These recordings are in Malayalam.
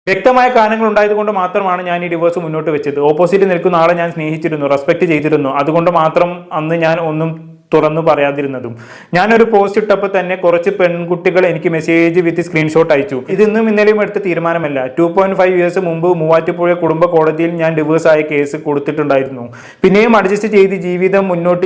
വ്യക്തമായ കാരണങ്ങൾ ഉണ്ടായതുകൊണ്ട് മാത്രമാണ് ഞാൻ ഈ ഡിവോഴ്സ് മുന്നോട്ട് വെച്ചത്. ഓപ്പോസിറ്റ് നിൽക്കുന്ന ആളെ ഞാൻ സ്നേഹിച്ചിരുന്നു, റെസ്പെക്ട് ചെയ്തിരുന്നു. അതുകൊണ്ട് മാത്രം അന്ന് ഞാൻ ഒന്നും തുറന്നു പറയാതിരുന്നതും. ഞാനൊരു പോസ്റ്റ് ഇട്ടപ്പോൾ തന്നെ കുറച്ച് പെൺകുട്ടികൾ എനിക്ക് മെസ്സേജ് വിത്ത് സ്ക്രീൻഷോട്ട് അയച്ചു. ഇന്നും ഇന്നലെയും എടുത്ത തീരുമാനമല്ല. 2.5 ഇയേഴ്സ് മുമ്പ് മൂവാറ്റുപുഴ കുടുംബ കോടതിയിൽ ഞാൻ ഡിവോഴ്സ് ആയ കേസ് കൊടുത്തിട്ടുണ്ടായിരുന്നു. പിന്നെയും അഡ്ജസ്റ്റ് ചെയ്ത് ജീവിതം മുന്നോട്ട്.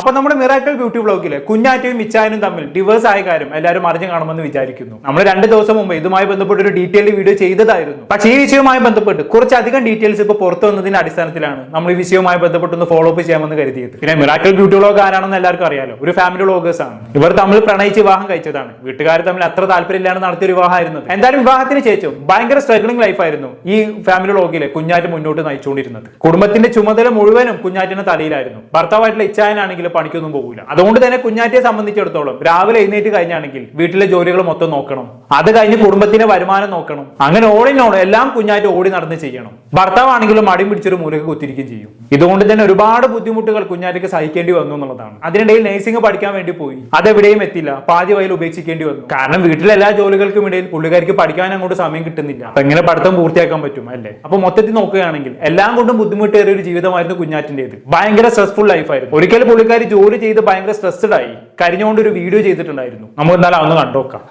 അപ്പൊ നമ്മുടെ മിറാക്കിൾ ബ്യൂട്ടി വ്ളോഗിലെ കുഞ്ഞാറ്റയും മിച്ചാനും തമ്മിൽ ഡിവോഴ്സ് ആയ കാര്യം എല്ലാവരും അറിഞ്ഞു കാണുമെന്ന് വിചാരിക്കുന്നു. നമ്മൾ 2 ദിവസം മുമ്പ് ഇതുമായി ബന്ധപ്പെട്ട് ഒരു ഡീറ്റെയിൽ വീഡിയോ ചെയ്തതായിരുന്നു. പക്ഷേ ഈ വിഷയവുമായി ബന്ധപ്പെട്ട് കുറച്ചധികം ഡീറ്റെയിൽസ് ഇപ്പൊ പുറത്തു വന്നതിന്റെ അടിസ്ഥാനത്തിലാണ് നമ്മൾ ഈ വിഷയവുമായി ബന്ധപ്പെട്ടൊന്ന് ഫോളോ അപ്പ് ചെയ്യാമെന്ന് കരുതിയത്. പിന്നെ മിറാക്കിൾ ബ്യൂട്ടി വ്ളോഗ് ആരാണെന്ന് എല്ലാവർക്കും അറിയാലോ, ഒരു ഫാമിലി വ്ളോഗേഴ്സ് ആണ്. ഇവർ തമ്മിൽ പ്രണയിച്ച് വിവാഹം കഴിച്ചതാണ്. വീട്ടുകാർ തമ്മിൽ അത്ര താല്പര്യമില്ലാതെ നടത്തിയ ഒരു വിവാഹമായിരുന്നത്. എന്തായാലും വിവാഹത്തിന് ശേഷം ഭയങ്കര സ്ട്രഗ്ലിംഗ് ലൈഫായിരുന്നു ഈ ഫാമിലി വ്ളോഗിലെ കുഞ്ഞാറ്റ് മുന്നോട്ട് നയിച്ചുകൊണ്ടിരുന്നത്. കുടുംബത്തിന്റെ ചുമതല മുഴുവനും കുഞ്ഞാറ്റിന്റെ തലയിലായിരുന്നു. ഭർത്താവായിട്ടുള്ള ഇച്ചായനാണെങ്കിൽ പണിക്കൊന്നും പോകില്ല. അതുകൊണ്ട് തന്നെ കുഞ്ഞാറ്റിയെ സംബന്ധിച്ചിടത്തോളം രാവിലെ എഴുന്നേറ്റ് കഴിഞ്ഞാണെങ്കിൽ വീട്ടിലെ ജോലികൾ മൊത്തം നോക്കണം, അത് കഴിഞ്ഞ് കുടുംബത്തിന്റെ വരുമാനം നോക്കണം. അങ്ങനെ ഓടിനോട് എല്ലാം കുഞ്ഞാറ്റ് ഓടി നടന്ന് ചെയ്യണം. ഭർത്താവാണെങ്കിലും മടി പിടിച്ചൊരു മൂലക്ക് കുത്തിരിക്കുകയും ചെയ്യും. ഇതുകൊണ്ട് തന്നെ ഒരുപാട് ബുദ്ധിമുട്ടുകൾ കുഞ്ഞാറ്റയ്ക്ക് സഹിക്കേണ്ടി വന്നു എന്നുള്ളതാണ്. അതിനിടയിൽ നഴ്സിംഗ് പഠിക്കാൻ വേണ്ടി പോയി, അതെവിടെയും എത്തില്ല, പാതി വയൽ ഉപേക്ഷിക്കേണ്ടി വന്നു. കാരണം വീട്ടിലെ എല്ലാ ജോലികൾക്കും ഇടയിൽ പുള്ളിക്കാർക്ക് പഠിക്കാൻ അങ്ങോട്ട് സമയം കിട്ടുന്നില്ല. അപ്പൊ എങ്ങനെ പഠിത്തം പൂർത്തിയാക്കാൻ പറ്റും അല്ലേ? അപ്പൊ മൊത്തത്തിൽ നോക്കുകയാണെങ്കിൽ എല്ലാം കൊണ്ടും ബുദ്ധിമുട്ടേറിയ ഒരു ജീവിതമായിരുന്നു കുഞ്ഞാറ്റിന്റേത്. ഭയങ്കര സ്ട്രെസ്ഫുൾ ലൈഫായിരുന്നു. ഒരിക്കലും പുള്ളിക്കാരി ജോലി ചെയ്ത് ഭയങ്കര സ്ട്രെസ്ഡ് ആയി കരഞ്ഞുകൊണ്ട് ഒരു വീഡിയോ ചെയ്തിട്ടുണ്ടായിരുന്നു. നമ്മൾ എന്നാലും അതൊന്ന് കണ്ടോക്കാം.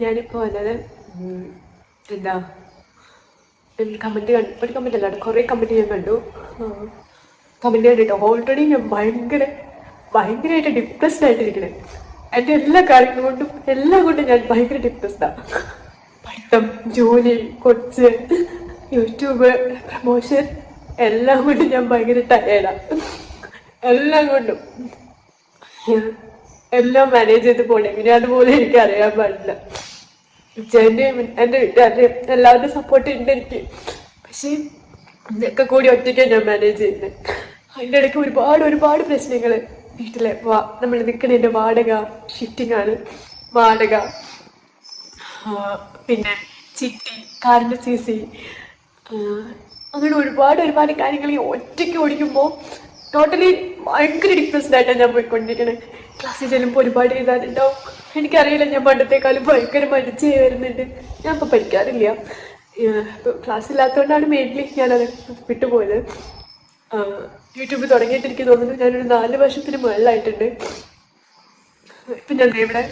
ഞാനിപ്പോ വന്നത് എന്താ കമന്റ് ഒരു കമന്റ് അല്ലാണ്ട് കുറെ കമന്റ് ഞാൻ കണ്ടു. കമന്റ് കണ്ടിട്ട് ഓൾറെഡി ഞാൻ ഭയങ്കരമായിട്ട് ഡിപ്രസ്ഡ് ആയിട്ടിരിക്കണേ. എൻ്റെ എല്ലാ കാര്യങ്ങളും കൊണ്ടും എല്ലാം കൊണ്ടും ഞാൻ ഭയങ്കര ഡിപ്രസ്ഡാണ്. പഠിത്തം, ജോലി, കൊച്ച്, യൂട്യൂബ് പ്രമോഷൻ എല്ലാം കൊണ്ടും ഞാൻ ഭയങ്കര ടയേർഡാണ്. എല്ലാം കൊണ്ടും എല്ലാം മാനേജ് ചെയ്ത് പോകണം. എങ്ങനെ അതുപോലെ എനിക്ക് അറിയാൻ പാടില്ല. ചേട്ടൻ്റെയും എൻ്റെ വീട്ടുകാരുടെയും എല്ലാവരുടെയും സപ്പോർട്ട് ഉണ്ട് എനിക്ക്. പക്ഷേ ഇതൊക്കെ കൂടി ഒറ്റയ്ക്കാണ് ഞാൻ മാനേജ് ചെയ്യുന്നത്. അതിൻ്റെ ഇടയ്ക്ക് ഒരുപാട് പ്രശ്നങ്ങൾ. വീട്ടിലെ നമ്മൾ നിൽക്കുന്നതിൻ്റെ വാടക, ഷിഫ്റ്റിംഗ് ആണ്, വാടക, പിന്നെ ചിട്ടി, കാറിൻ്റെ CC, അങ്ങനെ ഒരുപാട് കാര്യങ്ങൾ ഈ ഒറ്റയ്ക്ക് ഓടിക്കുമ്പോൾ ടോട്ടലി ഭയങ്കര ഡിപ്രസ്ഡ് ആയിട്ടാണ് ഞാൻ പോയിക്കൊണ്ടിരിക്കണേ. ക്ലാസ്സിൽ ചെല്ലുമ്പോൾ ഒരുപാട് എഴുതാനുണ്ടാവും. എനിക്കറിയില്ല, ഞാൻ പണ്ടത്തെക്കാളും ഭയങ്കര മടിച്ച് വരുന്നുണ്ട്. ഞാൻ ഇപ്പോൾ പഠിക്കാറില്ല. ക്ലാസ് ഇല്ലാത്തതുകൊണ്ടാണ് മെയിൻലി ഞാനത് വിട്ടുപോയത്. യൂട്യൂബ് തുടങ്ങിയിട്ട് എനിക്ക് തോന്നുന്നു ഞാനൊരു 4 വർഷത്തിന് മുകളിലായിട്ടുണ്ട്. ഇപ്പം ഞാൻ ഇവിടെ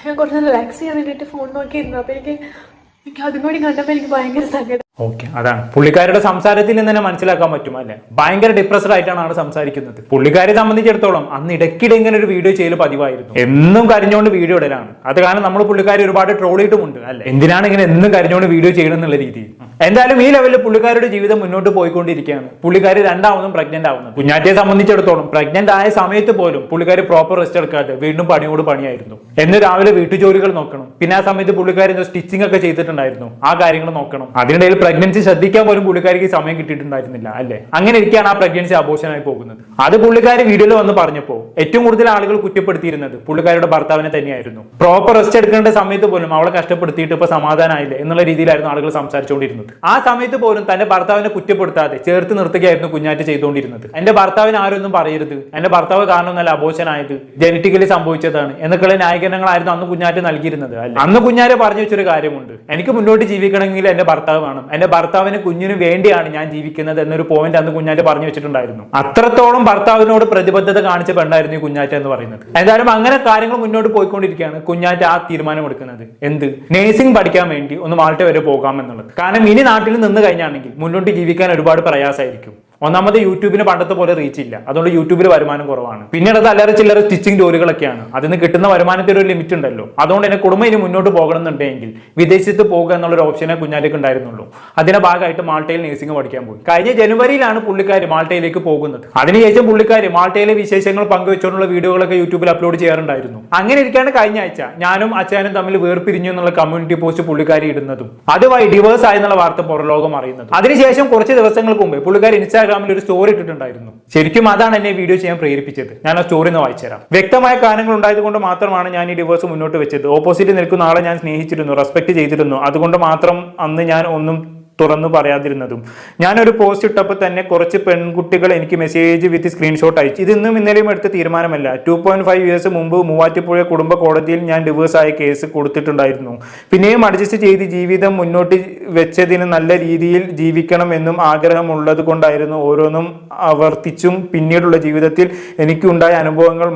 ഞാൻ കുറച്ച് റിലാക്സ് ചെയ്യാൻ വേണ്ടിയിട്ട് ഫോൺ നോക്കിയിരുന്നു. അപ്പോൾ എനിക്ക് അതും കൂടി കണ്ടപ്പോൾ എനിക്ക് ഭയങ്കര സങ്കടം. ഓക്കെ, അതാണ് പുള്ളിക്കാരുടെ സംസാരത്തിൽ നിന്ന് തന്നെ മനസ്സിലാക്കാൻ പറ്റും അല്ലെ, ഭയങ്കര ഡിപ്രസ്ഡ് ആയിട്ടാണ് ആൾ സംസാരിക്കുന്നത്. പുള്ളിക്കാരെ സംബന്ധിച്ചിടത്തോളം അന്ന് ഇടയ്ക്കിടെ ഇങ്ങനെ ഒരു വീഡിയോ ചെയ്യൽ പതിവായിരുന്നു. എന്നും കരഞ്ഞുകൊണ്ട് വീഡിയോ ഇടലാണ്. അത് കാരണം നമ്മൾ പുള്ളിക്കാരി ഒരുപാട് ട്രോൾ ചെയ്തിട്ടുമുണ്ട് അല്ലെ, എന്തിനാണ് ഇങ്ങനെ എന്നും കരഞ്ഞുകൊണ്ട് വീഡിയോ ചെയ്യണം എന്നുള്ള രീതിയിൽ. എന്തായാലും ഈ ലെവലിൽ പുള്ളിക്കാരുടെ ജീവിതം മുന്നോട്ട് പോയിക്കൊണ്ടിരിക്കുകയാണ്. പുള്ളിക്കാരി രണ്ടാമതും പ്രഗ്നന്റ് ആവുന്നത്. കുഞ്ഞാറ്റിയെ സംബന്ധിച്ചിടത്തോളം പ്രഗ്നന്റ് ആയ സമയത്ത് പോലും പുള്ളിക്കാരി പ്രോപ്പർ റെസ്റ്റ് എടുക്കാതെ വീണ്ടും പണിയോട് പണിയായിരുന്നു. എന്ന് രാവിലെ വീട്ടുജോലികൾ നോക്കണം, പിന്നെ ആ സമയത്ത് പുള്ളിക്കാരി സ്റ്റിച്ചിങ് ഒക്കെ ചെയ്തിട്ടുണ്ടായിരുന്നു, ആ കാര്യങ്ങൾ നോക്കണം. അതിനിടയിൽ പ്രഗ്നൻസി ശ്രദ്ധിക്കാൻ പോലും പുള്ളിക്കാരിക്ക് സമയം കിട്ടിയിട്ടുണ്ടായിരുന്നില്ല അല്ലെ. അങ്ങനെ ഇരിക്കുകയാണ് ആ പ്രഗ്നൻസി അബോർഷനായി പോകുന്നത്. അത് പുള്ളിക്കാരി വീഡിയോയിൽ വന്ന് പറഞ്ഞപ്പോൾ ഏറ്റവും കൂടുതൽ ആളുകൾ കുറ്റപ്പെടുത്തിയിരുന്നത് പുള്ളിക്കാരുടെ ഭർത്താവിനെ തന്നെയായിരുന്നു. പ്രോപ്പർ റെസ്റ്റ് എടുക്കേണ്ട സമയത്ത് പോലും അവളെ കഷ്ടപ്പെടുത്തിയിട്ട് ഇപ്പൊ സമാധാനമായില്ലേ എന്നുള്ള രീതിയിലായിരുന്നു ആളുകൾ സംസാരിച്ചുകൊണ്ടിരുന്നത്. ആ സമയത്ത് പോലും തന്റെ ഭർത്താവിനെ കുറ്റപ്പെടുത്താതെ ചേർത്ത് നിർത്തുകയായിരുന്നു കുഞ്ഞാറ്റ് ചെയ്തുകൊണ്ടിരുന്നത്. എന്റെ ഭർത്താവിന് ആരൊന്നും പറയരുത്, എന്റെ ഭർത്താവ് കാരണം നല്ല അബോർഷനായത് ജനറ്റിക്കലി സംഭവിച്ചതാണ് എന്നൊക്കെയുള്ള ന്യായീകരണങ്ങളായിരുന്നു അന്ന് കുഞ്ഞാറ്റ് നൽകിയിരുന്നത് അല്ലെ. അന്ന് കുഞ്ഞാറ്റ് പറഞ്ഞു വെച്ചൊരു കാര്യമുണ്ട്, എനിക്ക് മുന്നോട്ട് ജീവിക്കണമെങ്കിൽ എന്റെ ഭർത്താവ് വേണം, എന്റെ ഭർത്താവിന് കുഞ്ഞിന് വേണ്ടിയാണ് ഞാൻ ജീവിക്കുന്നത് എന്നൊരു പോയിന്റ് അന്ന് കുഞ്ഞാറ്റ് പറഞ്ഞു വെച്ചിട്ടുണ്ടായിരുന്നു. അത്രത്തോളം ഭർത്താവിനോട് പ്രതിബദ്ധത കാണിച്ച പെണ്ണായിരുന്നു ഈ കുഞ്ഞാറ്റ് എന്ന് പറയുന്നത്. എന്തായാലും അങ്ങനെ കാര്യങ്ങൾ മുന്നോട്ട് പോയിക്കൊണ്ടിരിക്കുകയാണ്. കുഞ്ഞാറ്റ് ആ തീരുമാനം എടുക്കുന്നത് എന്ത്, നഴ്സിംഗ് പഠിക്കാൻ വേണ്ടി ഒന്ന് മാൾട്ട വരെ പോകാം എന്നുള്ളത്. കാരണം ഇനി നാട്ടിൽ നിന്ന് കഴിഞ്ഞാണെങ്കിൽ മുന്നോട്ട് ജീവിക്കാൻ ഒരുപാട് പ്രയാസമായിരിക്കും. ഒന്നാമത് യൂട്യൂബിന് പണ്ടത്തെ പോലെ റീച്ച് ഇല്ല, അതുകൊണ്ട് യൂട്യൂബിൽ വരുമാനം കുറവാണ്. പിന്നീട് അത് അല്ലറ ചില്ലറ സ്റ്റിച്ചിങ് ജോലികളൊക്കെയാണ്. അതിന് കിട്ടുന്ന വരുമാനത്തിന് ഒരു ലിമിറ്റ് ഉണ്ടല്ലോ. അതുകൊണ്ട് തന്നെ കുടുംബം ഇനി മുന്നോട്ട് പോകണമെന്നുണ്ടെങ്കിൽ വിദേശത്ത് പോകുക എന്നുള്ളൊരു ഓപ്ഷനെ കുഞ്ഞാറ്റയ്ക്ക് ഉണ്ടായിരുന്നുള്ളൂ. അതിന്റെ ഭാഗമായിട്ട് മാൾട്ടയിൽ നഴ്സിംഗ് പഠിക്കാൻ പോയി. കഴിഞ്ഞ ജനുവരിയിലാണ് പുള്ളിക്കാരി മാൾട്ടയിലേക്ക് പോകുന്നത്. അതിനുശേഷം പുള്ളിക്കാരി മാൾട്ടയിലെ വിശേഷങ്ങൾ പങ്കുവെച്ചുകൊണ്ടുള്ള വീഡിയോകളൊക്കെ യൂട്യൂബിൽ അപ്ലോഡ് ചെയ്യാറുണ്ടായിരുന്നു. അങ്ങനെ ഇരിക്കാണ് കഴിഞ്ഞ ആഴ്ച ഞാനും അച്ഛനും തമ്മിൽ വേർപിരിഞ്ഞു എന്നുള്ള കമ്മ്യൂണിറ്റി പോസ്റ്റ് പുള്ളിക്കാരി ഇടുന്നതും അതുമായി ഡിവേഴ്സ് ആയെന്നുള്ള വാർത്ത പുറലോകം അറിയുന്നത്. അതിനുശേഷം കുറച്ച് ദിവസങ്ങൾക്ക് മുമ്പ് പുള്ളിക്കാരി ഇൻസ്റ്റാഗ്രാമിൽ ഒരു സ്റ്റോറി ഇട്ടിട്ടുണ്ടായിരുന്നു. ശരിക്കും അതാണ് എന്നെ വീഡിയോ ചെയ്യാൻ പ്രേരിപ്പിച്ചത്. ഞാൻ ആ സ്റ്റോറി ഒന്ന് വായിച്ചുതരാം. വ്യക്തമായ കാരണങ്ങൾ ഉണ്ടായതുകൊണ്ട് മാത്രമാണ് ഞാൻ ഈ ഡിവോഴ്സ് മുന്നോട്ട് വെച്ചത്. ഓപ്പോസിറ്റ് നിൽക്കുന്ന ആളെ ഞാൻ സ്നേഹിച്ചിരുന്നു, റെസ്പെക്ട് ചെയ്തിരുന്നു. അതുകൊണ്ട് മാത്രം അന്ന് ഞാൻ ഒന്നും തുറന്നു പറയാതിരുന്നതും. ഞാനൊരു പോസ്റ്റ് ഇട്ടപ്പോൾ തന്നെ കുറച്ച് പെൺകുട്ടികൾ എനിക്ക് മെസ്സേജ് വിത്ത് സ്ക്രീൻഷോട്ട് അയച്ചു. ഇത് ഇന്നും ഇന്നലെയും എടുത്ത തീരുമാനമല്ല. 2.5 ഇയേഴ്സ് മുമ്പ് മൂവാറ്റുപുഴ കുടുംബ കോടതിയിൽ ഞാൻ ഡിവോഴ്സ് ആയ കേസ് കൊടുത്തിട്ടുണ്ടായിരുന്നു. പിന്നെയും അഡ്ജസ്റ്റ് ചെയ്ത് ജീവിതം മുന്നോട്ട് വെച്ചതിന് നല്ല രീതിയിൽ ജീവിക്കണമെന്നും ആഗ്രഹമുള്ളത് കൊണ്ടായിരുന്നു ഓരോന്നും ആവർത്തിച്ചും പിന്നീടുള്ള ജീവിതത്തിൽ എനിക്കുണ്ടായ അനുഭവങ്ങൾ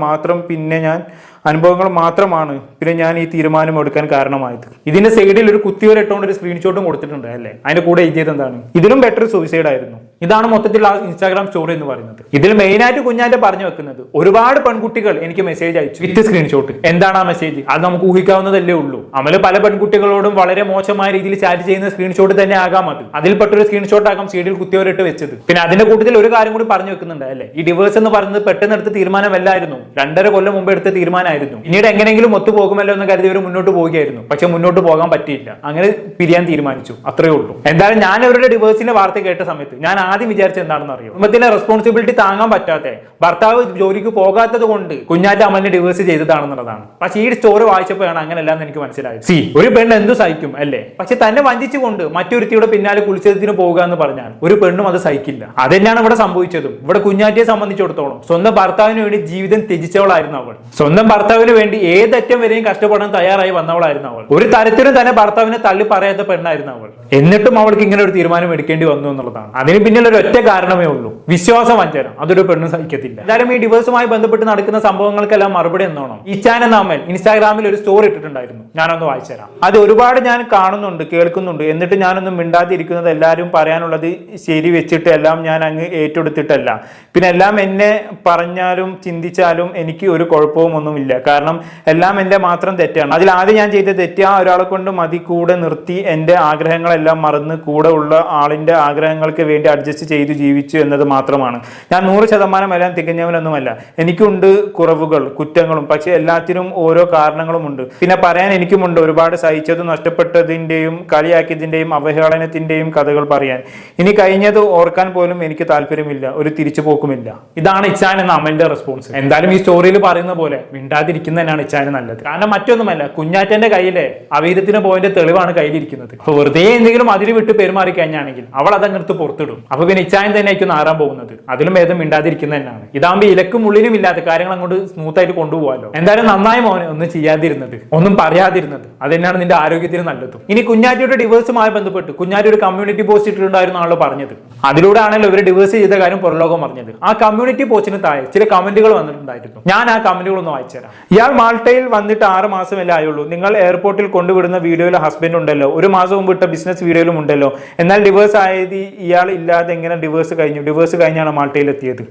മാത്രമാണ് പിന്നെ ഞാൻ ഈ തീരുമാനം എടുക്കാൻ കാരണമായത്. ഇതിന്റെ സൈഡിൽ ഒരു കുത്തിവര ഇട്ടുകൊണ്ട് ഒരു സ്ക്രീൻഷോട്ടും കൊടുത്തിട്ടുണ്ട് അല്ലേ. അതിന്റെ കൂടെ എഴുതിയത് എന്താണ്? ഇതിലും ബെറ്റർ സൂയിസൈഡ് ആയിരുന്നു. ഇതാണ് മൊത്തത്തിൽ ആ ഇൻസ്റ്റാഗ്രാം സ്റ്റോറി എന്ന് പറയുന്നത്. ഇതിൽ മെയിനായിട്ട് കുഞ്ഞാറ്റ പറഞ്ഞു വെക്കുന്നത് ഒരുപാട് പെൺകുട്ടികൾ എനിക്ക് മെസ്സേജ് അയച്ചു വിത്ത് സ്ക്രീൻഷോട്ട്. എന്താണ് ആ മെസ്സേജ്? അത് നമുക്ക് ഊഹിക്കാവുന്നതല്ലേ ഉള്ളൂ. അമല് പല പെൺകുട്ടികളോടും വളരെ മോശമായ രീതിയിൽ ചാറ്റ് ചെയ്യുന്ന സ്ക്രീൻഷോട്ട് തന്നെ ആകാം അത്. അതിൽപ്പെട്ടൊരു സ്ക്രീൻഷോട്ട് ആകാം സൈഡിൽ കുത്തിവരിട്ട് വെച്ചത്. പിന്നെ അതിന്റെ കൂട്ടത്തിൽ ഒരു കാര്യം കൂടി പറഞ്ഞു വെക്കുന്നുണ്ട് അല്ലേ. ഈ ഡിവോഴ്സ് എന്ന് പറയുന്നത് പെട്ടെന്ന് എടുത്ത തീരുമാനമല്ലായിരുന്നു. 2.5 കൊല്ലം മുമ്പ് എടുത്ത തീരുമാനമായിരുന്നു. പിന്നീട് എങ്ങനെയെങ്കിലും ഒത്തുപോകുമല്ലോ എന്ന് കരുതി ഇവർ മുന്നോട്ട് പോവുകയായിരുന്നു. പക്ഷെ മുന്നോട്ട് പോകാൻ പറ്റിയില്ല. അങ്ങനെ പിരിയാൻ തീരുമാനിച്ചു. അത്രേ ഉള്ളൂ. എന്തായാലും ഞാൻ ഇവരുടെ ഡിവോഴ്സിന്റെ വാർത്ത കേട്ട സമയത്ത് ഞാൻ ആദ്യം വിചാരിച്ചത് എന്താണെന്ന് അറിയോ? കുടുംബത്തിന്റെ റെസ്പോൺസിബിലിറ്റി താങ്ങാൻ പറ്റാത്ത ഭർത്താവ് ജോലിക്ക് പോകാത്തത് കൊണ്ട് കുഞ്ഞാറ്റ അമലിനെ ഡിവോഴ്സ് ചെയ്തതാണെന്നുള്ളതാണ്. പക്ഷേ ഈ സ്റ്റോറി വായിച്ചപ്പോഴാണ് അങ്ങനെയല്ല എന്ന് എനിക്ക് മനസ്സിലായത്. ഒരു പെണ്ണ് എന്തു സഹിക്കും അല്ലേ? പക്ഷെ തന്നെ വഞ്ചിച്ചുകൊണ്ട് മറ്റൊരുത്തിയുടെ പിന്നാലെ കുളിച്ചതിന് പോകുക എന്ന് പറഞ്ഞാൽ ഒരു പെണ്ണും അത് സഹിക്കില്ല. അതെന്നാണ് ഇവിടെ സംഭവിച്ചതും. ഇവിടെ കുഞ്ഞാറ്റയെ സംബന്ധിച്ചിടത്തോളം സ്വന്തം ഭർത്താവിന് വേണ്ടി ജീവിതം ത്യജിച്ചവളായിരുന്നു അവൾ. സ്വന്തം ഭർത്താവിന് വേണ്ടി ഏതറ്റം വരെയും കഷ്ടപ്പെടാൻ തയ്യാറായി വന്നവളായിരുന്നു അവൾ. ഒരു തരത്തിലും തന്നെ ഭർത്താവിനെ തള്ളി പറയാത്ത പെണ്ണായിരുന്നു അവൾ. എന്നിട്ടും അവൾക്ക് ഇങ്ങനെ ഒരു തീരുമാനം എടുക്കേണ്ടി വന്നു എന്നുള്ളതാണ്. അതിന് പിന്നിൽ ഒരു ഒറ്റ കാരണമേ ഉള്ളൂ: വിശ്വാസവഞ്ചന. അതൊരു പെണ്ണ് സഹിക്കത്തില്ല. എന്തായാലും ഈ ഡിവോഴ്സുമായി ബന്ധപ്പെട്ട് നടക്കുന്ന സംഭവങ്ങൾക്കെല്ലാം മറുപടി എന്നോണം ഇച്ചാൻ എന്ന അമൽ ഇൻസ്റ്റാഗ്രാമിൽ ഒരു സ്റ്റോറി ഇട്ടിട്ടുണ്ടായിരുന്നു. ഞാനൊന്ന് വായിച്ചുതരാം. അത് ഒരുപാട് ഞാൻ കാണുന്നുണ്ട്, കേൾക്കുന്നുണ്ട്. എന്നിട്ട് ഞാനൊന്നും മിണ്ടാതിരിക്കുന്നത് എല്ലാവരും പറയാനുള്ളത് ശരി വെച്ചിട്ട് എല്ലാം ഞാൻ അങ്ങ് ഏറ്റെടുത്തിട്ടല്ല. പിന്നെ എല്ലാം എന്നെ പറഞ്ഞാലും ചിന്തിച്ചാലും എനിക്ക് ഒരു കുഴപ്പവും ഒന്നുമില്ല. കാരണം എല്ലാം എൻ്റെ മാത്രം തെറ്റാണ്. അതിൽ ആദ്യം ഞാൻ ചെയ്ത തെറ്റ് ആ ഒരാളെ കൊണ്ട് മതി കൂടെ നിർത്തി എൻ്റെ ആഗ്രഹങ്ങളെല്ലാം മറന്ന് കൂടെ ഉള്ള ആളിൻ്റെ ആഗ്രഹങ്ങൾക്ക് വേണ്ടി അഡ്ജസ്റ്റ് ചെയ്ത് ജീവിച്ചു എന്നത് മാത്രമാണ്. ഞാൻ 100% എല്ലാം തികഞ്ഞവനൊന്നുമല്ല. എനിക്കുണ്ട് കുറവുകൾ, കുറ്റങ്ങളും. പക്ഷെ എല്ലാത്തിനും ഓരോ കാരണങ്ങളുമുണ്ട്. പിന്നെ പറയാൻ എനിക്കുമുണ്ട് ഒരുപാട് സഹിച്ചതും നഷ്ടപ്പെട്ടതിൻ്റെയും കളിയാക്കിയതിൻ്റെയും അവഹേളനത്തിൻ്റെയും കഥകൾ പറയാൻ. ഇനി കഴിഞ്ഞത് ഓർക്കാൻ പോലും എനിക്ക് താല്പര്യമില്ല, ഒരു തിരിച്ചുപോക്കുമില്ല. ഇതാണ് ഇച്ചാൻ എന്ന അമലിന്റെ റെസ്പോൺസ്. എന്തായാലും ഈ സ്റ്റോറിയിൽ പറയുന്ന പോലെ മിണ്ടാതിരിക്കുന്നതന്നെയാണ് ഇച്ചാന് നല്ലത്. കാരണം മറ്റൊന്നുമല്ല, കുഞ്ഞാറ്റന്റെ കയ്യിലെ അവീതത്തിന് പോയിന്റ് തെളിവാണ് കയ്യിലിരിക്കുന്നത്. അപ്പൊ വെറുതെ എന്തെങ്കിലും അതിൽ വിട്ട് പെരുമാറി കഴിഞ്ഞാണെങ്കിൽ അവൾ അതങ്ങടുത്ത് പുറത്തിടും. അപ്പൊ പിന്നെ ഇച്ചാൻ തന്നെ ആയിരിക്കും നാറാൻ പോകുന്നത്. അതിലും ഭേദം മിണ്ടാതിരിക്കുന്നത് തന്നെയാണ്. ഇതാകുമ്പോൾ ഇലക്കും ഉള്ളിലും ഇല്ലാത്ത കാര്യങ്ങൾ അങ്ങോട്ട് സ്മൂത്ത് ആയിട്ട് കൊണ്ടുപോകാലോ. എന്തായാലും നന്നായി മോനെ ഒന്നും ചെയ്യാതിരുന്നത്, ഒന്നും പറയാതിരുന്നത്. അത് തന്നെയാണ് നിന്റെ ആരോഗ്യത്തിന് നല്ലതും. ഇനി കുഞ്ഞാറ്റയുടെ ഡിവോഴ്സുമായി ബന്ധപ്പെട്ട് കുഞ്ഞാറ്റ ഒരു കമ്മ്യൂണിറ്റി പോസ്റ്റ് ഇട്ടിട്ടുണ്ടായിരുന്നാണല്ലോ പറഞ്ഞത്. അതിലൂടെ ആണല്ലോ ഇവർ ഡിവോഴ്സ് ചെയ്ത കാര്യം പുറലോകം പറഞ്ഞത്. ആ കമ്മ്യൂണിറ്റി പോസ്റ്റിന് താഴെ ചില കമന്റുകൾ വന്നിട്ടുണ്ടായിരുന്നു. ഞാൻ ആ കമന്റുകൾ ഒന്ന് വായിച്ചുതരാം. ഇയാൾ മാൾട്ടയിൽ വന്നിട്ട് 6 മാസമല്ലേ ആയുള്ളൂ. നിങ്ങൾ എയർപോർട്ടിൽ കൊണ്ടുവിടുന്ന വീഡിയോയിൽ ഹസ്ബൻഡ് ഉണ്ടല്ലോ. 1 മാസം മുമ്പ് ഇട്ട ബിസിനസ് വീഡിയോയിലും ഉണ്ടല്ലോ. എന്നാൽ ഡിവോഴ്സ് ആയത് ഇയാൾ ഇല്ലാതെ എങ്ങനെ ഡിവോഴ്സ് കഴിഞ്ഞു? ഡിവോഴ്സ് കഴിഞ്ഞാണ് മാൾട്ടയിൽ എത്തിയത്.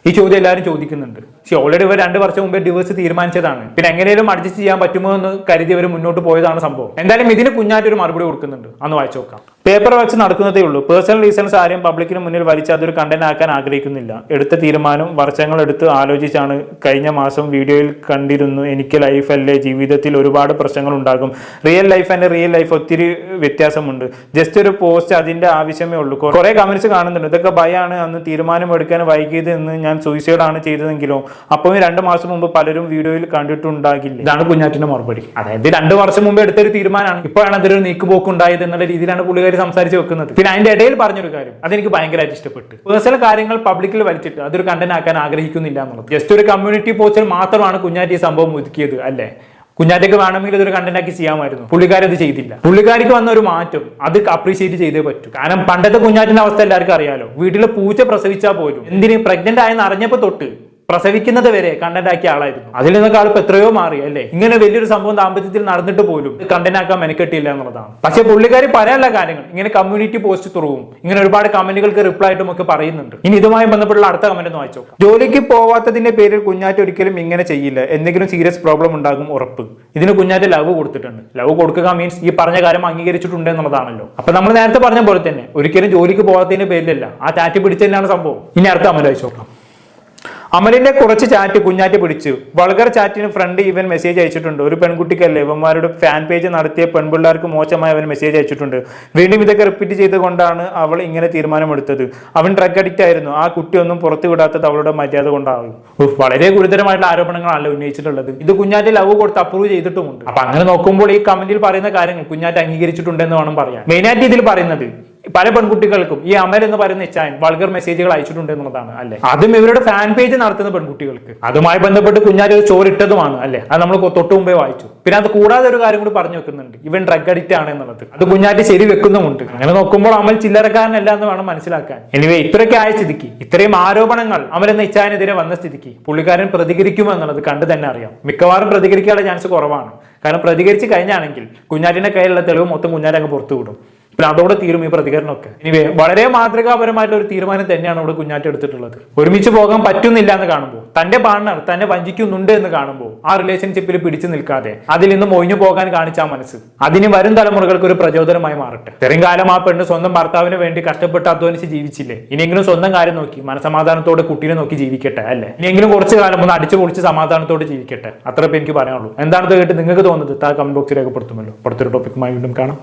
ഈ ചോദ്യം എല്ലാവരും ചോദിക്കുന്നുണ്ട്. പക്ഷെ ഓൾറെഡി ഇവർ 2 വർഷം മുമ്പേ ഡിവോഴ്സ് തീരുമാനിച്ചതാണ്. പിന്നെ എങ്ങനെയും അഡ്ജസ്റ്റ് ചെയ്യാൻ പറ്റുമോ എന്ന് കരുതി അവർ മുന്നോട്ട് പോയതാണ് സംഭവം. എന്തായാലും ഇതിന് കുഞ്ഞാറ്റൊരു മറുപടി കൊടുക്കുന്നുണ്ട്. അന്ന് വായിച്ചു നോക്കാം. പേപ്പർ വർക്ക്സ് നടക്കുന്നതേ ഉള്ളൂ. പേഴ്സണൽ റീസൺസ് ആരെയും പബ്ലിക്കിന് മുന്നിൽ വലിച്ച് അതൊരു കണ്ടന്റ് ആക്കാൻ ആഗ്രഹിക്കുന്നില്ല. എടുത്ത തീരുമാനം വർഷങ്ങളെടുത്ത് ആലോചിച്ചാണ്. കഴിഞ്ഞ മാസം വീഡിയോയിൽ കണ്ടിരുന്നു, എനിക്ക് ലൈഫല്ലേ, ജീവിതത്തിൽ ഒരുപാട് പ്രശ്നങ്ങൾ ഉണ്ടാകും. Real life and real life ഒത്തിരി വ്യത്യാസമുണ്ട്. ജസ്റ്റ് ഒരു പോസ്റ്റ്, അതിന്റെ ആവശ്യമേ ഉള്ളൂ. കുറെ കമന്റ്സ് കാണുന്നുണ്ട്. ഇതൊക്കെ ഭയമാണ്, അന്ന് തീരുമാനം എടുക്കാൻ വൈകിയത് എന്ന്. ഞാൻ സൂയിസൈഡ് ആണ് ചെയ്തതെങ്കിലോ? അപ്പോൾ 2 മാസം മുമ്പ് പലരും വീഡിയോയിൽ കണ്ടിട്ടുണ്ടാകില്ല. ഇതാണ് കുഞ്ഞാറ്റിന്റെ മറുപടി. അതായത് 2 വർഷം മുമ്പ് എടുത്തൊരു തീരുമാനമാണ്. ഇപ്പോഴാണ് അതൊരു നീക്കുപോക്ക് ഉണ്ടായത് എന്നുള്ള രീതിയിലാണ് പുള്ളിക്കാരി സംസാരിച്ച് വെക്കുന്നത്. പിന്നെ അതിന്റെ ഇടയിൽ പറഞ്ഞൊരു കാര്യം അതെനിക്ക് ഭയങ്കരമായിട്ട് ഇഷ്ടപ്പെട്ടു. പേഴ്സണൽ കാര്യങ്ങൾ പബ്ലിക്കിൽ വലിച്ചിട്ട് അതൊരു കണ്ടന്റ് ആക്കാൻ ആഗ്രഹിക്കുന്നില്ല എന്നുള്ളത്. ജസ്റ്റ് ഒരു കമ്മ്യൂണിറ്റി പോസ്റ്റിൽ മാത്രമാണ് കുഞ്ഞാറ്റി സംഭവം ഒതുക്കിയത് അല്ലേ. കുഞ്ഞാറ്റയ്ക്ക് വേണമെങ്കിൽ ഇതൊരു കണ്ടന്റ് ആക്കി ചെയ്യാമായിരുന്നു. പുള്ളിക്കാരി അത് ചെയ്തില്ല. പുള്ളിക്കാരിക്ക് വന്ന ഒരു മാറ്റം അത് അപ്രീഷിയേറ്റ് ചെയ്തേ പറ്റൂ. കാരണം പണ്ടത്തെ കുഞ്ഞാറ്റിന്റെ അവസ്ഥ എല്ലാവർക്കും അറിയാലോ. വീട്ടിലെ പൂച്ച പ്രസവിച്ചാൽ പോലും എന്തിന് പ്രഗ്നന്റ് ആയെന്ന് അറിഞ്ഞപ്പോ തൊട്ട് പ്രസവിക്കുന്നത് വരെ കണ്ടന്റ് ആക്കിയ ആളായിരുന്നു. അതിൽ നിന്നൊക്കെ ആൾ എത്രയോ മാറി അല്ലേ. ഇങ്ങനെ വലിയൊരു സംഭവം ദാമ്പത്യത്തിൽ നടന്നിട്ട് പോലും കണ്ടന്റ് ആക്കാൻ മെനക്കെട്ടില്ല എന്നുള്ളതാണ്. പക്ഷെ പുള്ളിക്കാരി പറയാനുള്ള കാര്യങ്ങൾ ഇങ്ങനെ കമ്മ്യൂണിറ്റി പോസ്റ്റ് ത്രൂവും ഇങ്ങനെ ഒരുപാട് കമന്റുകൾക്ക് റിപ്ലൈ ആയിട്ടും ഒക്കെ പറയുന്നുണ്ട്. ഇനി ഇതുമായി ബന്ധപ്പെട്ടുള്ള അടുത്ത കമന്റ് ഒന്ന് വായിച്ചു നോക്കാം. ജോലിക്ക് പോവാത്തതിന്റെ പേരിൽ കുഞ്ഞാറ്റ ഒരിക്കലും ഇങ്ങനെ ചെയ്യില്ല. എന്തെങ്കിലും സീരിയസ് പ്രോബ്ലം ഉണ്ടാകും ഉറപ്പ്. ഇതിന് കുഞ്ഞാറ്റ ലവ് കൊടുത്തിട്ടുണ്ട്. ലവ് കൊടുക്കുക മീൻസ് ഈ പറഞ്ഞ കാര്യം അംഗീകരിച്ചിട്ടുണ്ട് എന്നുള്ളതാണല്ലോ. അപ്പൊ നമ്മൾ നേരത്തെ പറഞ്ഞ പോലെ തന്നെ ഒരിക്കലും ജോലിക്ക് പോകാത്തതിന്റെ പേരിലല്ല, ആ ചാറ്റ് പിടിച്ചതിനാണ് സംഭവം. ഇനി അടുത്ത കമന്റ് വായിച്ചു നോക്കാം. അമലിന്റെ കുറച്ച് ചാറ്റ് കുഞ്ഞാറ്റ് പിടിച്ചു. വൾഗർ ചാറ്റിന് ഫ്രണ്ട് ഇവൻ മെസ്സേജ് അയച്ചിട്ടുണ്ട്. ഒരു പെൺകുട്ടിക്കല്ലേ ഇവന്മാരുടെ ഫാൻ പേജ് നടത്തിയ പെൺപിള്ളേർക്ക് മോശമായി അവൻ മെസ്സേജ് അയച്ചിട്ടുണ്ട്. വീണ്ടും ഇതൊക്കെ റിപ്പീറ്റ് ചെയ്തുകൊണ്ടാണ് അവൾ ഇങ്ങനെ തീരുമാനമെടുത്തത്. അവൻ ഡ്രഗ് അഡിക്റ്റ് ആയിരുന്നു. ആ കുട്ടി ഒന്നും പുറത്തു വിടാത്തത് അവളുടെ മര്യാദ കൊണ്ടാവും. വളരെ ഗുരുതരമായിട്ടുള്ള ആരോപണങ്ങളാണ് ഉന്നയിച്ചിട്ടുള്ളത്. ഇത് കുഞ്ഞാറ്റ് ലവ് കൊടുത്ത് അപ്രൂവ് ചെയ്തിട്ടുമുണ്ട്. അപ്പൊ അങ്ങനെ നോക്കുമ്പോൾ ഈ കമന്റിൽ പറയുന്ന കാര്യങ്ങൾ കുഞ്ഞാറ്റ് അംഗീകരിച്ചിട്ടുണ്ടെന്ന് വേണം പറയാൻ. മെയിനായിട്ട് ഇതിൽ പറയുന്നത് പല പെൺകുട്ടികൾക്കും ഈ അമൽ എന്ന് പറയുന്ന ഇച്ചായൻ വൾഗർ മെസ്സേജുകൾ അയച്ചിട്ടുണ്ട് എന്നുള്ളതാണ് അല്ലെ. അതും ഇവരുടെ ഫാൻ പേജ് നടത്തുന്ന പെൺകുട്ടികൾക്ക്. അതുമായി ബന്ധപ്പെട്ട് കുഞ്ഞാലി ഒരു ചോറിട്ടതുമാണ് അല്ലെ. അത് നമ്മൾ തൊട്ടു മുമ്പേ വായിച്ചു. പിന്നെ അത് കൂടാതെ ഒരു കാര്യം കൂടി പറഞ്ഞു വെക്കുന്നുണ്ട്, ഇവൻ ഡ്രഗ് അഡിക്റ്റ് ആണ് എന്നുള്ളത്. അത് കുഞ്ഞാറ്റി ശരി വെക്കുന്നുമുണ്ട്. അങ്ങനെ നോക്കുമ്പോൾ അമൽ ചില്ലറക്കാരനല്ല എന്ന് വേണം മനസ്സിലാക്കാൻ. എനിവേ ഇത്രയൊക്കെ ആയ സ്ഥിതിക്ക്, ഇത്രയും ആരോപണങ്ങൾ അമൽ എന്ന ഇച്ചായനെതിരെ വന്ന സ്ഥിതിക്ക് പുള്ളിക്കാരൻ പ്രതികരിക്കുമോ എന്നുള്ളത് കണ്ടു തന്നെ അറിയാം. മിക്കവാറും പ്രതികരിക്കാനുള്ള ചാൻസ് കുറവാണ്. കാരണം പ്രതികരിച്ച് കഴിഞ്ഞാണെങ്കിൽ കുഞ്ഞാറ്റിന്റെ കയ്യിലുള്ള തെളിവ് മൊത്തം കുഞ്ഞാറ്റി അങ്ങ് പുറത്തു വിടും. പിന്നെ അതോടെ തീരും ഈ പ്രതികരണമൊക്കെ. ഇനി വളരെ മാതൃകാപരമായിട്ടുള്ള ഒരു തീരുമാനം തന്നെയാണ് ഇവിടെ കുഞ്ഞാറ്റി എടുത്തിട്ടുള്ളത്. ഒരുമിച്ച് പോകാൻ പറ്റുന്നില്ല എന്ന് കാണുമ്പോൾ, തന്റെ പാർട്ണർ തന്നെ വഞ്ചിക്കുന്നുണ്ട് എന്ന് കാണുമ്പോൾ ആ റിലേഷൻഷിപ്പിൽ പിടിച്ചു നിൽക്കാതെ അതിൽ നിന്നും ഒഴിഞ്ഞു പോകാൻ കാണിച്ച മനസ്സ് അതിന് വരും തലമുറകൾക്ക് ഒരു പ്രചോദനമായി മാറട്ടെ. ഇത്രയും കാലം ആ പെണ്ണ് സ്വന്തം ഭർത്താവിന് വേണ്ടി കഷ്ടപ്പെട്ട് അധ്വാനിച്ച് ജീവിച്ചില്ലേ, ഇനിയെങ്കിലും സ്വന്തം കാര്യം നോക്കി മനസമാധാനത്തോടെ കുട്ടീനെ നോക്കി ജീവിക്കട്ടെ അല്ലെ. ഇനിയെങ്കിലും കുറച്ചു കാലം ഒന്ന് അടിച്ചു പൊളിച്ച് സമാധാനത്തോടെ ജീവിക്കട്ടെ. അത്രപ്പോ എനിക്ക് പറയാനുള്ളൂ. എന്താണെന്ന് കേട്ട് നിങ്ങൾക്ക് തോന്നുന്നത് കമന്റ് ബോക്സിൽ രേഖപ്പെടുത്തുമല്ലോ. അടുത്തൊരു ടോപ്പിക്കുമായി വീണ്ടും കാണാം.